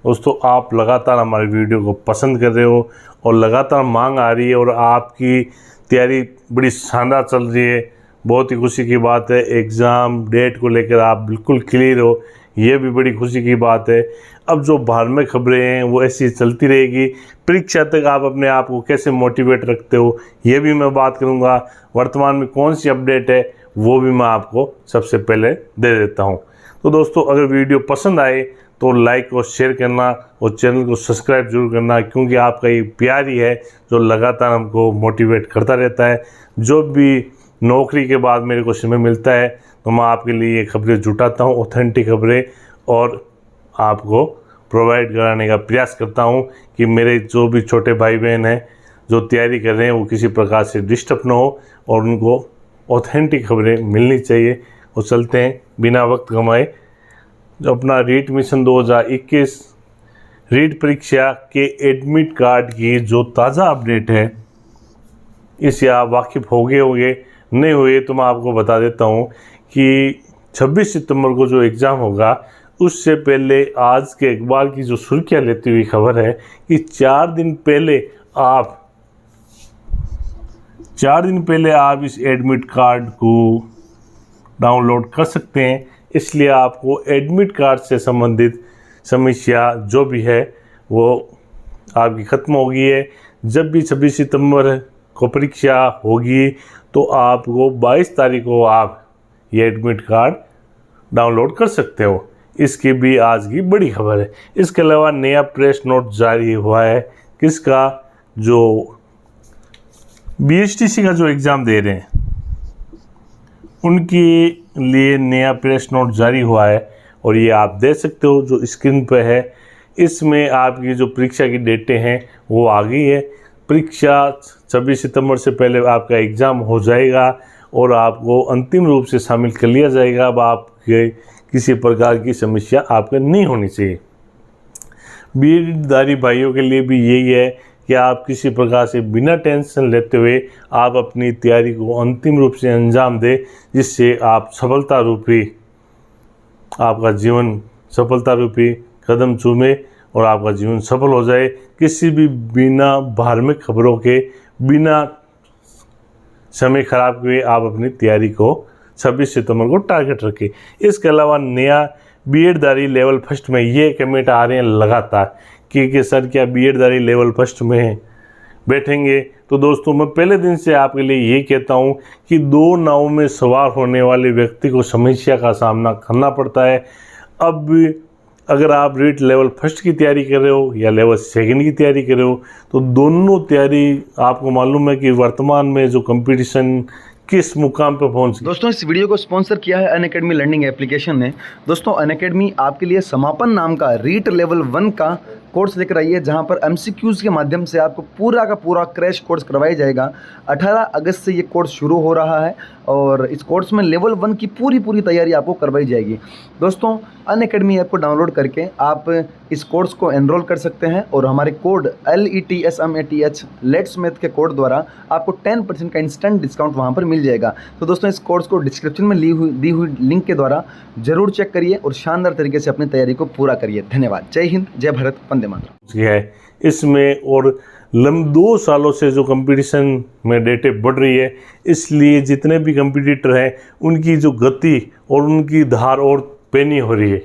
दोस्तों आप लगातार हमारे वीडियो को पसंद कर रहे हो और लगातार मांग आ रही है और आपकी तैयारी बड़ी शानदार चल रही है। बहुत ही खुशी की बात है। एग्ज़ाम डेट को लेकर आप बिल्कुल क्लियर हो, ये भी बड़ी खुशी की बात है। अब जो धार्मिक खबरें हैं वो ऐसी चलती रहेगी। परीक्षा तक आप अपने आप को कैसे मोटिवेट रखते हो ये भी मैं बात करूँगा। वर्तमान में कौन सी अपडेट है वो भी मैं आपको सबसे पहले दे देता हूँ। तो दोस्तों अगर वीडियो पसंद आए तो लाइक और शेयर करना और चैनल को सब्सक्राइब जरूर करना, क्योंकि आपका ये प्यार ही है जो लगातार हमको मोटिवेट करता रहता है। जो भी नौकरी के बाद मेरे को समय मिलता है तो मैं आपके लिए ये खबरें जुटाता हूँ, ऑथेंटिक खबरें, और आपको प्रोवाइड कराने का प्रयास करता हूँ कि मेरे जो भी छोटे भाई बहन हैं जो तैयारी कर रहे हैं वो किसी प्रकार से डिस्टर्ब ना हो और उनको ऑथेंटिक खबरें मिलनी चाहिए। और चलते हैं बिना वक्त गंवाए जो अपना रीट मिशन 2021 रीट परीक्षा के एडमिट कार्ड की जो ताज़ा अपडेट है इससे आप वाकिफ़ हो गए होंगे, नहीं हुए तो मैं आपको बता देता हूँ कि 26 सितंबर को जो एग्ज़ाम होगा उससे पहले आज के अखबार की जो सुर्खियाँ लेती हुई खबर है कि 4 दिन पहले आप इस एडमिट कार्ड को डाउनलोड कर सकते हैं। इसलिए आपको एडमिट कार्ड से संबंधित समस्या जो भी है वो आपकी ख़त्म हो गई है। जब भी 26 सितंबर को परीक्षा होगी तो आपको 22 तारीख को आप ये एडमिट कार्ड डाउनलोड कर सकते हो। इसकी भी आज की बड़ी खबर है। इसके अलावा नया प्रेस नोट जारी हुआ है किसका, जो BSTC का जो एग्ज़ाम दे रहे हैं उनके लिए नया प्रेस नोट जारी हुआ है और ये आप देख सकते हो जो स्क्रीन पे है। इसमें आपकी जो परीक्षा की डेटें हैं वो आ गई है। परीक्षा 26 सितंबर से पहले आपका एग्ज़ाम हो जाएगा और आपको अंतिम रूप से शामिल कर लिया जाएगा। अब आपके किसी प्रकार की समस्या आपको नहीं होनी चाहिए। बीएडधारी भाइयों के लिए भी यही है कि आप किसी प्रकार से बिना टेंशन लेते हुए आप अपनी तैयारी को अंतिम रूप से अंजाम दें, जिससे आप सफलता रूपी आपका जीवन सफलता रूपी कदम चूमे और आपका जीवन सफल हो जाए। किसी भी बिना धार्मिक खबरों के, बिना समय खराब किए आप अपनी तैयारी को 26 सितंबर को टारगेट रखें। इसके अलावा नया बीएडधारी लेवल फर्स्ट में ये कमेंट आ रहे हैं लगातार कि सर क्या बीएडधारी लेवल फर्स्ट में बैठेंगे। तो दोस्तों मैं पहले दिन से आपके लिए ये कहता हूँ कि 2 नावों में सवार होने वाले व्यक्ति को समस्या का सामना करना पड़ता है। अब अगर आप रीट लेवल फर्स्ट की तैयारी कर रहे हो या लेवल सेकंड की तैयारी कर रहे हो तो दोनों तैयारी आपको मालूम है कि वर्तमान में जो कंपटीशन किस मुकाम पर पहुंच। दोस्तों इस वीडियो को स्पॉन्सर किया है अनअकैडमी लर्निंग एप्लीकेशन ने। दोस्तों अनअकैडमी आपके लिए समापन नाम का रीट लेवल 1 का कोर्स लेकर आई है, जहां पर MCQs के माध्यम से आपको पूरा का पूरा क्रैश कोर्स करवाया जाएगा। 18 अगस्त से ये कोर्स शुरू हो रहा है और इस कोर्स में लेवल 1 की पूरी तैयारी आपको करवाई जाएगी। दोस्तों अनअकैडमी ऐप को डाउनलोड करके आप इस कोर्स को एनरोल कर सकते हैं और हमारे कोड LETSMATH लेट्स मैथ के कोड द्वारा आपको 10% का इंस्टेंट डिस्काउंट वहाँ पर मिल जाएगा। तो दोस्तों इस कोर्स को डिस्क्रिप्शन में दी हुई लिंक के द्वारा जरूर चेक करिए और शानदार तरीके से अपनी तैयारी को पूरा करिए। धन्यवाद। जय हिंद, जय भारत, वंदे मातरम। है इसमें और 2 सालों से जो कंपटीशन में डेटें बढ़ रही है, इसलिए जितने भी कंपटीटर हैं उनकी जो गति और उनकी धार और पैनी हो रही है,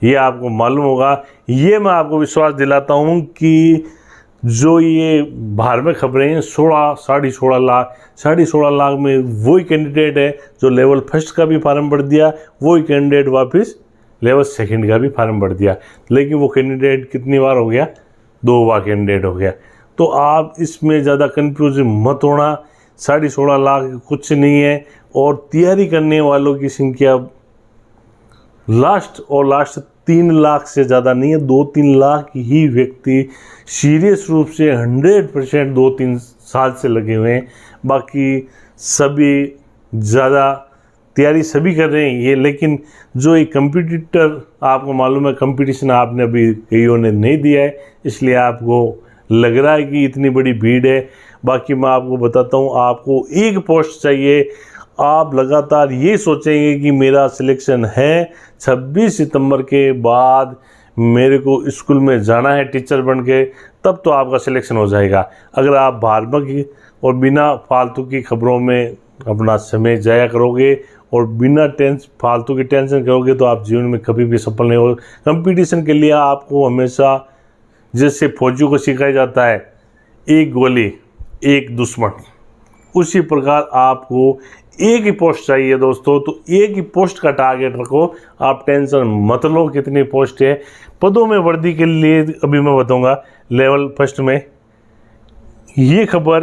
ये आपको मालूम होगा। ये मैं आपको विश्वास दिलाता हूँ कि जो ये धार्मिक खबरें हैं 16.5 लाख में वही कैंडिडेट है जो लेवल फर्स्ट का भी फार्म भर दिया, वही कैंडिडेट वापस लेवल सेकंड का भी फार्म भर दिया। लेकिन वो कैंडिडेट कितनी बार हो गया? 2 बार कैंडिडेट हो गया। तो आप इसमें ज़्यादा कन्फ्यूज मत होना। 16.5 लाख कुछ नहीं है और तैयारी करने वालों की संख्या लास्ट 3 लाख से ज़्यादा नहीं है। 2-3 लाख ही व्यक्ति सीरियस रूप से 100% 2-3 साल से लगे हुए हैं। बाकी सभी ज़्यादा तैयारी सभी कर रहे हैं ये, लेकिन जो एक कंपटीटर आपको मालूम है कंपटीशन आपने अभी कईयों ने नहीं दिया है, इसलिए आपको लग रहा है कि इतनी बड़ी भीड़ है। बाकी मैं आपको बताता हूँ, आपको एक पोस्ट चाहिए। आप लगातार ये सोचेंगे कि मेरा सिलेक्शन है, 26 सितंबर के बाद मेरे को स्कूल में जाना है टीचर बन के, तब तो आपका सिलेक्शन हो जाएगा। अगर आप भावुक और बिना फालतू की खबरों में अपना समय जाया करोगे और बिना फालतू की टेंशन करोगे तो आप जीवन में कभी भी सफल नहीं हो। कंपटीशन के लिए आपको हमेशा, जैसे फौजियों को सिखाया जाता है, एक गोली एक दुश्मन, उसी प्रकार आपको एक ही पोस्ट चाहिए दोस्तों। तो एक ही पोस्ट का टारगेट रखो, आप टेंशन मत लो कितनी पोस्ट है। पदों में वृद्धि के लिए अभी मैं बताऊंगा लेवल फर्स्ट में ये खबर,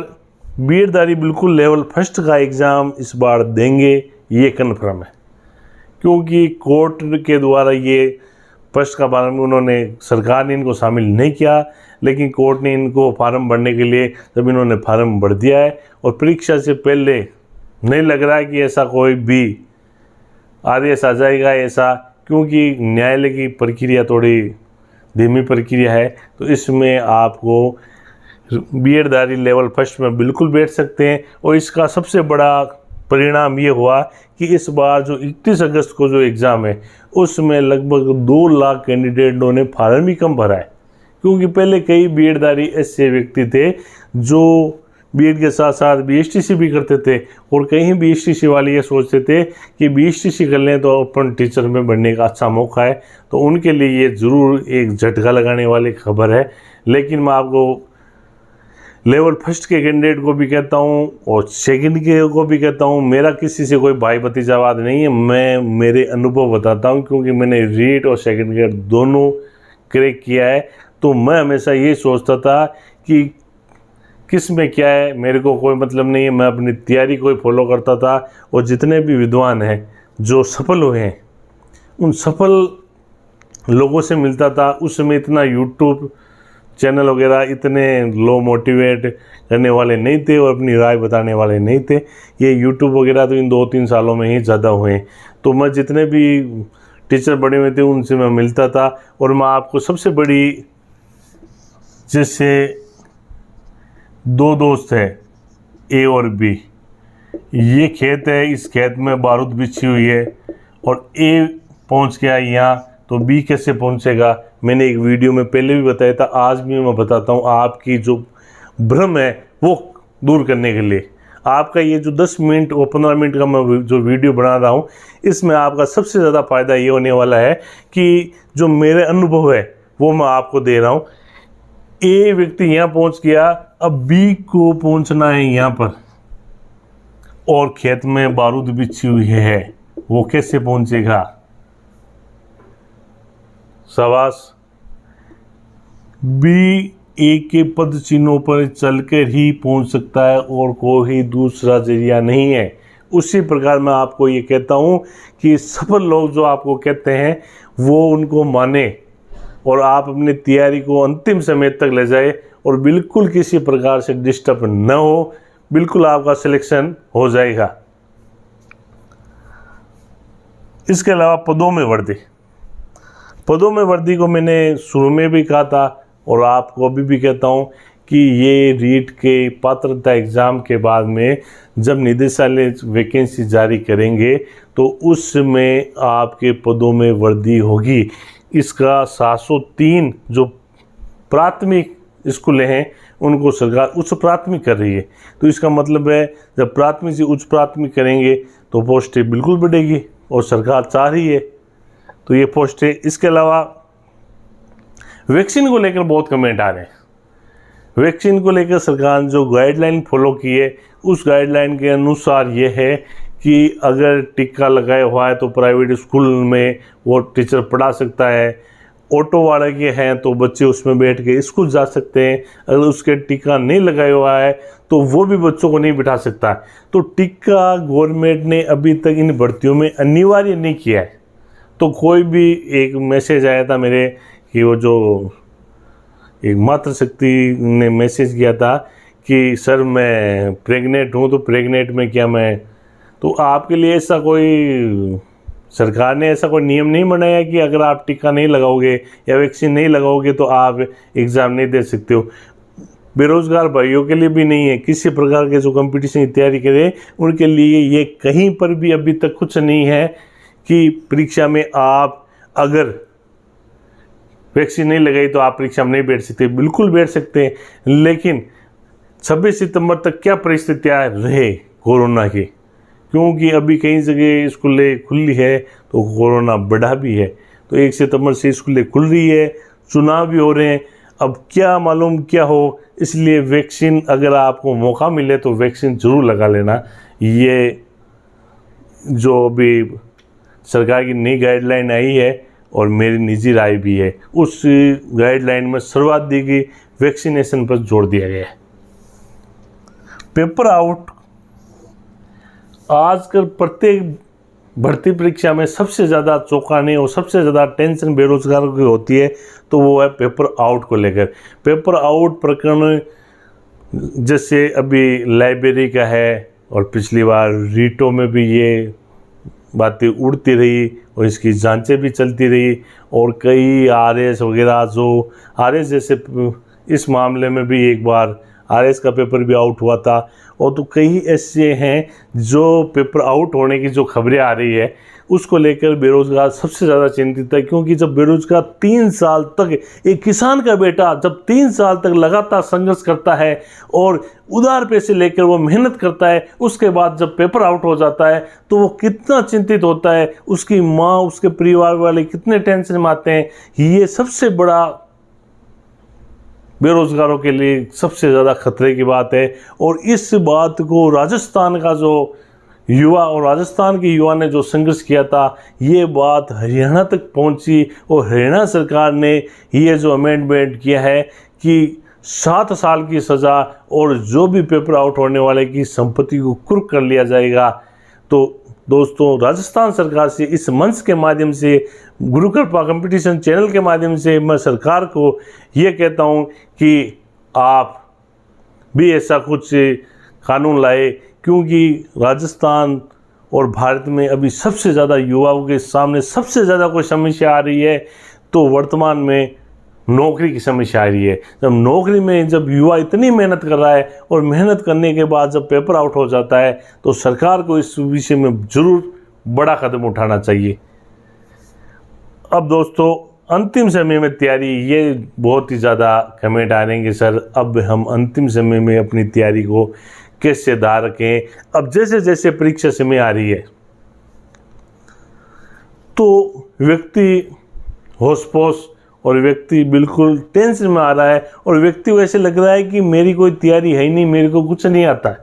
बीएडधारी बिल्कुल लेवल फर्स्ट का एग्ज़ाम इस बार देंगे, ये कन्फर्म है। क्योंकि कोर्ट के द्वारा ये फर्स्ट का फार्म उन्होंने, सरकार ने इनको शामिल नहीं किया, लेकिन कोर्ट ने इनको फार्म भरने के लिए जब इन्होंने फार्म भर दिया है और परीक्षा से पहले नहीं लग रहा है कि ऐसा कोई भी आदेश आ जाएगा ऐसा, क्योंकि न्यायालय की प्रक्रिया थोड़ी धीमी प्रक्रिया है। तो इसमें आपको बीएडधारी लेवल फर्स्ट में बिल्कुल बैठ सकते हैं। और इसका सबसे बड़ा परिणाम ये हुआ कि इस बार जो 31 अगस्त को जो एग्ज़ाम है उसमें लगभग 2 लाख कैंडिडेटों ने फार्म ही कम भरा है। क्योंकि पहले कई बीएडधारी ऐसे व्यक्ति थे जो बीएड के साथ साथ बीएसटीसी भी करते थे, और कहीं बीएसटीसी वाले ये सोचते थे कि बीएसटीसी कर लें तो अपन टीचर में बनने का अच्छा मौका है। तो उनके लिए ये ज़रूर एक झटका लगाने वाली खबर है। लेकिन मैं आपको लेवल फर्स्ट के कैंडिडेट को भी कहता हूँ और सेकंड के को भी कहता हूँ, मेरा किसी से कोई भाई भतीजावाद नहीं है, मैं मेरे अनुभव बताता हूँ, क्योंकि मैंने रीट और सेकंड ग्रेड दोनों क्रैक किया है। तो मैं हमेशा ये सोचता था कि किस में क्या है मेरे को कोई मतलब नहीं है, मैं अपनी तैयारी को ही फॉलो करता था। और जितने भी विद्वान हैं जो सफल हुए हैं उन सफल लोगों से मिलता था। उस समय इतना यूट्यूब चैनल वगैरह इतने लो मोटिवेट करने वाले नहीं थे और अपनी राय बताने वाले नहीं थे। ये यूट्यूब वगैरह तो इन 2-3 सालों में ही ज़्यादा हुए हैं। तो मैं जितने भी टीचर बड़े हुए थे उनसे मैं मिलता था। और मैं आपको सबसे बड़ी, जैसे 2 दोस्त हैं ए और बी, ये खेत है, इस खेत में बारूद बिछी हुई है और ए पहुंच गया यहाँ, तो बी कैसे पहुंचेगा। मैंने एक वीडियो में पहले भी बताया था, आज भी मैं बताता हूँ। आपकी जो भ्रम है वो दूर करने के लिए आपका ये जो 10 मिनट और 15 मिनट का मैं जो वीडियो बना रहा हूँ, इसमें आपका सबसे ज़्यादा फ़ायदा ये होने वाला है कि जो मेरे अनुभव है वो मैं आपको दे रहा हूँ। ए व्यक्ति यहाँ पहुँच गया, अब बी को पहुँचना है यहाँ पर, और खेत में बारूद बिछी हुई है, वो कैसे पहुँचेगा। शाबाश। बी ए के पद चिन्हों पर चलकर ही पहुंच सकता है और कोई दूसरा जरिया नहीं है। उसी प्रकार मैं आपको ये कहता हूं कि सफल लोग जो आपको कहते हैं वो उनको माने और आप अपनी तैयारी को अंतिम समय तक ले जाए और बिल्कुल किसी प्रकार से डिस्टर्ब न हो, बिल्कुल आपका सिलेक्शन हो जाएगा। इसके अलावा पदों में वृद्धि को मैंने शुरू में भी कहा था और आपको अभी भी कहता हूँ कि ये रीट के पात्रता एग्ज़ाम के बाद में जब निदेशालय वैकेंसी जारी करेंगे तो उसमें आपके पदों में वृद्धि होगी। इसका 703 जो प्राथमिक स्कूलें हैं उनको सरकार उच्च प्राथमिक कर रही है। तो इसका मतलब है जब प्राथमिक से उच्च प्राथमिक करेंगे तो पोस्टें बिल्कुल बढ़ेगी और सरकार चाह रही है, तो ये पोस्ट है। इसके अलावा वैक्सीन को लेकर बहुत कमेंट आ रहे हैं। वैक्सीन को लेकर सरकार जो गाइडलाइन फॉलो की है उस गाइडलाइन के अनुसार ये है कि अगर टीका लगाया हुआ है तो प्राइवेट स्कूल में वो टीचर पढ़ा सकता है। ऑटो वाले के हैं तो बच्चे उसमें बैठ के स्कूल जा सकते हैं। अगर उसके टीका नहीं लगाया हुआ है तो वो भी बच्चों को नहीं बिठा सकता। तो टीका गवर्नमेंट ने अभी तक इन भर्तियों में अनिवार्य नहीं किया है। तो कोई भी एक मैसेज आया था मेरे कि वो जो एक मातृशक्ति ने मैसेज किया था कि सर मैं प्रेग्नेंट हूँ, तो प्रेग्नेंट में क्या मैं, तो आपके लिए ऐसा कोई सरकार ने ऐसा कोई नियम नहीं बनाया कि अगर आप टीका नहीं लगाओगे या वैक्सीन नहीं लगाओगे तो आप एग्ज़ाम नहीं दे सकते हो। बेरोज़गार भाइयों के लिए भी नहीं है, किसी प्रकार के जो कंपटीशन की तैयारी करें उनके लिए ये कहीं पर भी अभी तक कुछ नहीं है कि परीक्षा में आप अगर वैक्सीन नहीं लगाई तो आप परीक्षा में नहीं बैठ सकते। बिल्कुल बैठ सकते हैं, लेकिन 26 सितंबर तक क्या परिस्थितियाँ रहे कोरोना की, क्योंकि अभी कई जगह स्कूलें खुली है तो कोरोना बढ़ा भी है। तो 1 सितंबर से स्कूलें खुल रही है, चुनाव भी हो रहे हैं, अब क्या मालूम क्या हो, इसलिए वैक्सीन अगर आपको मौका मिले तो वैक्सीन ज़रूर लगा लेना। ये जो अभी सरकार की नई गाइडलाइन आई है और मेरी निजी राय भी है, उस गाइडलाइन में सर्वाधिक वैक्सीनेशन पर जोर दिया गया है। पेपर आउट आजकल प्रत्येक भर्ती परीक्षा में सबसे ज़्यादा चौंकाने और सबसे ज़्यादा टेंशन बेरोजगारों की होती है, तो वो है पेपर आउट को लेकर। पेपर आउट प्रकरण जैसे अभी लाइब्रेरी का है, और पिछली बार रीटों में भी ये बातें उड़ती रही और इसकी जांचें भी चलती रही, और कई आरएस वगैरह, जो आरएस जैसे इस मामले में भी एक बार आरएस का पेपर भी आउट हुआ था, और तो कई ऐसे हैं जो पेपर आउट होने की जो खबरें आ रही है उसको लेकर बेरोजगार सबसे ज़्यादा चिंतित है। क्योंकि जब बेरोजगार 3 साल तक, एक किसान का बेटा जब 3 साल तक लगातार संघर्ष करता है और उधार पैसे लेकर वो मेहनत करता है, उसके बाद जब पेपर आउट हो जाता है तो वो कितना चिंतित होता है, उसकी माँ, उसके परिवार वाले कितने टेंशन में आते हैं। ये सबसे बड़ा बेरोजगारों के लिए सबसे ज़्यादा खतरे की बात है। और इस बात को राजस्थान का जो युवा और राजस्थान के युवा ने जो संघर्ष किया था, ये बात हरियाणा तक पहुंची, और हरियाणा सरकार ने ये जो अमेंडमेंट किया है कि 7 साल की सज़ा और जो भी पेपर आउट होने वाले की संपत्ति को कुर्क कर लिया जाएगा। तो दोस्तों, राजस्थान सरकार से इस मंच के माध्यम से, गुरु कृपा कंपटीशन चैनल के माध्यम से मैं सरकार को ये कहता हूँ कि आप भी ऐसा कुछ कानून लाए, क्योंकि राजस्थान और भारत में अभी सबसे ज़्यादा युवाओं के सामने सबसे ज़्यादा कोई समस्या आ रही है तो वर्तमान में नौकरी की समस्या आ रही है। जब नौकरी में जब युवा इतनी मेहनत कर रहा है और मेहनत करने के बाद जब पेपर आउट हो जाता है, तो सरकार को इस विषय में ज़रूर बड़ा कदम उठाना चाहिए। अब दोस्तों, अंतिम समय में तैयारी, ये बहुत ही ज़्यादा कमेंट आ रहे हैं सर अब हम अंतिम समय में अपनी तैयारी को कैसे दार रखें। अब जैसे जैसे परीक्षा समय आ रही है तो व्यक्ति होश-पोश और व्यक्ति बिल्कुल टेंशन में आ रहा है, और व्यक्ति को ऐसे लग रहा है कि मेरी कोई तैयारी है ही नहीं, मेरे को कुछ नहीं आता है।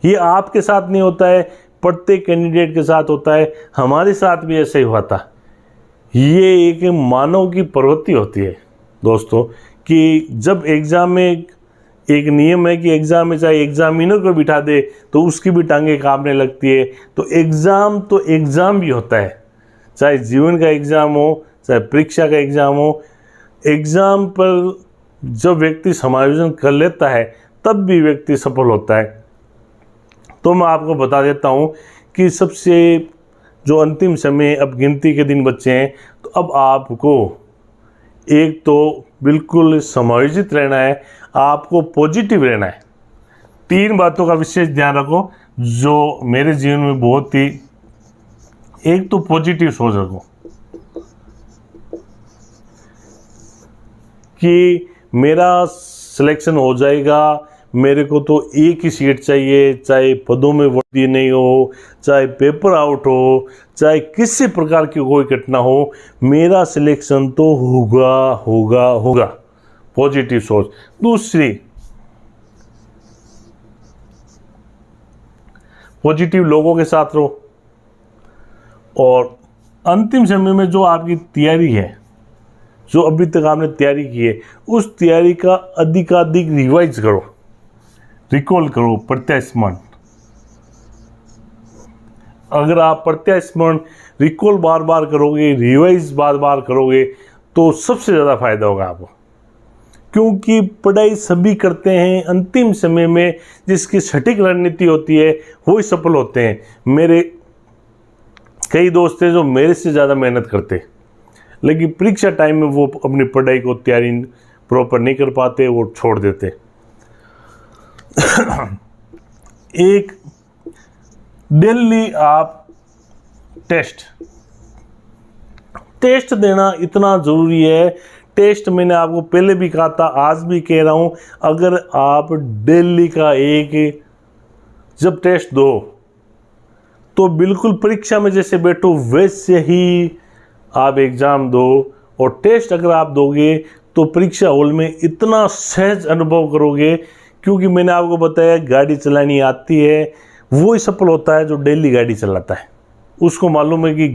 ये आपके साथ नहीं होता है, प्रत्येक कैंडिडेट के साथ होता है, हमारे साथ भी ऐसे ही हुआ था। ये एक मानव की प्रवृत्ति होती है दोस्तों, कि जब एग्ज़ाम में एक नियम है कि एग्ज़ाम में चाहे एग्ज़ामिनर को बिठा दे तो उसकी भी टांगें कांपने लगती है। तो एग्ज़ाम भी होता है, चाहे जीवन का एग्ज़ाम हो, चाहे परीक्षा का एग्ज़ाम हो। एग्ज़ाम पर जब व्यक्ति समायोजन कर लेता है तब भी व्यक्ति सफल होता है। तो मैं आपको बता देता हूँ कि सबसे जो अंतिम समय, अब गिनती के दिन बचे हैं, तो अब आपको एक तो बिल्कुल समायोजित रहना है, आपको पॉजिटिव रहना है। 3 बातों का विशेष ध्यान रखो जो मेरे जीवन में बहुत ही, एक तो पॉजिटिव सोच रखो कि मेरा सिलेक्शन हो जाएगा, मेरे को तो एक ही सीट चाहिए, चाहे पदों में वृद्धि नहीं हो, चाहे पेपर आउट हो, चाहे किसी प्रकार की कोई घटना हो, मेरा सिलेक्शन तो होगा होगा होगा। पॉजिटिव सोच। दूसरी, पॉजिटिव लोगों के साथ रहो, और अंतिम समय में जो आपकी तैयारी है, जो अभी तक आपने तैयारी की है, उस तैयारी का अधिकाधिक रिवाइज करो, रिकॉल करो, प्रत्यास्मरण। अगर आप प्रत्यास्मरण, रिकॉल बार बार करोगे, रिवाइज बार बार करोगे, तो सबसे ज़्यादा फायदा होगा आपको। क्योंकि पढ़ाई सभी करते हैं, अंतिम समय में जिसकी सटीक रणनीति होती है वही सफल होते हैं। मेरे कई दोस्त हैं जो मेरे से ज़्यादा मेहनत करते, लेकिन परीक्षा टाइम में वो अपनी पढ़ाई को तैयारी प्रॉपर नहीं कर पाते, वो छोड़ देते। एक डेली आप टेस्ट देना इतना ज़रूरी है। टेस्ट मैंने आपको पहले भी कहा था, आज भी कह रहा हूँ, अगर आप डेली का एक जब टेस्ट दो तो बिल्कुल परीक्षा में जैसे बैठो वैसे ही आप एग्ज़ाम दो। और टेस्ट अगर आप दोगे तो परीक्षा हॉल में इतना सहज अनुभव करोगे, क्योंकि मैंने आपको बताया गाड़ी चलानी आती है, वो ही सफल होता है जो डेली गाड़ी चलाता है। उसको मालूम है कि